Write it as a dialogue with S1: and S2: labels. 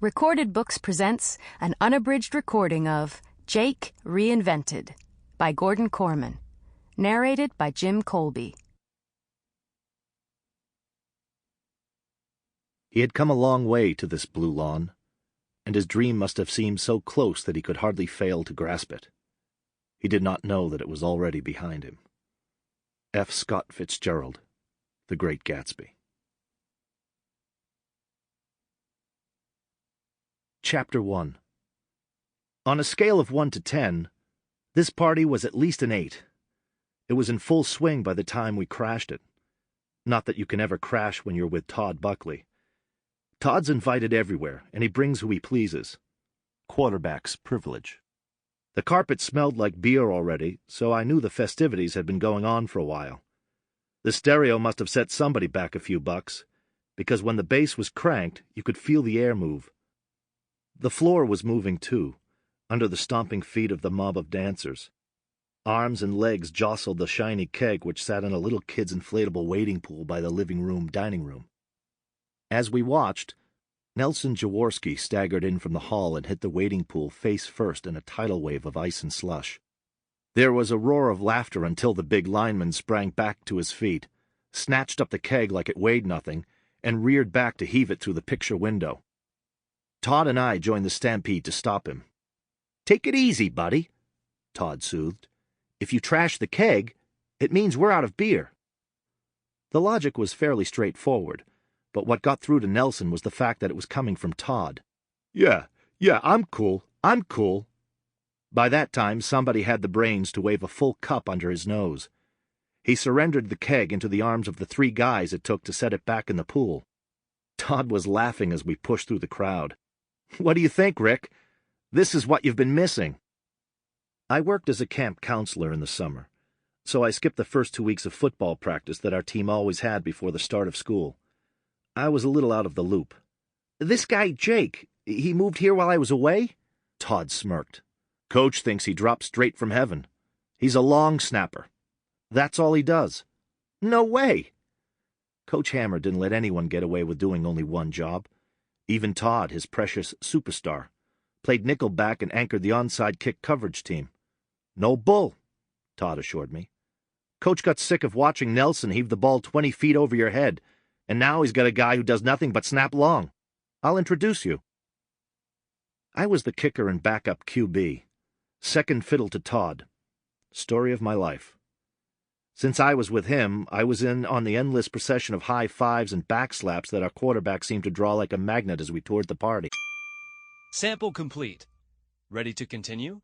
S1: Recorded Books presents an unabridged recording of Jake Reinvented by Gordon Korman. Narrated by Jim Colby.
S2: He had come a long way to this blue lawn, and his dream must have seemed so close that he could hardly fail to grasp it. He did not know that it was already behind him. F. Scott Fitzgerald, The Great Gatsby. Chapter 1. On a scale of 1 to 10, this party was at least an 8. It was in full swing by the time we crashed it. Not that you can ever crash when you're with Todd Buckley. Todd's invited everywhere, and he brings who he pleases. Quarterback's privilege. The carpet smelled like beer already, so I knew the festivities had been going on for a while. The stereo must have set somebody back a few bucks, because when the bass was cranked, you could feel the air move. The floor was moving, too, under the stomping feet of the mob of dancers. Arms and legs jostled the shiny keg which sat in a little kid's inflatable wading pool by the dining room. As we watched, Nelson Jaworski staggered in from the hall and hit the wading pool face first in a tidal wave of ice and slush. There was a roar of laughter until the big lineman sprang back to his feet, snatched up the keg like it weighed nothing, and reared back to heave it through the picture window. Todd and I joined the stampede to stop him. "Take it easy, buddy," Todd soothed. "If you trash the keg, it means we're out of beer." The logic was fairly straightforward, but what got through to Nelson was the fact that it was coming from Todd. Yeah, I'm cool. By that time, somebody had the brains to wave a full cup under his nose. He surrendered the keg into the arms of the 3 guys it took to set it back in the pool. Todd was laughing as we pushed through the crowd. "What do you think, Rick? This is what you've been missing." I worked as a camp counselor in the summer, so I skipped the first 2 weeks of football practice that our team always had before the start of school. I was a little out of the loop. "This guy, Jake, he moved here while I was away?" Todd smirked. "Coach thinks he dropped straight from heaven. He's a long snapper. That's all he does." "No way!" Coach Hammer didn't let anyone get away with doing only one job. Even Todd, his precious superstar, played nickelback and anchored the onside kick coverage team. "No bull," Todd assured me. "Coach got sick of watching Nelson heave the ball 20 feet over your head, and now he's got a guy who does nothing but snap long. I'll introduce you." I was the kicker and backup QB, second fiddle to Todd. Story of my life. Since I was with him, I was in on the endless procession of high fives and back slaps that our quarterback seemed to draw like a magnet as we toured the party.
S3: Sample complete. Ready to continue?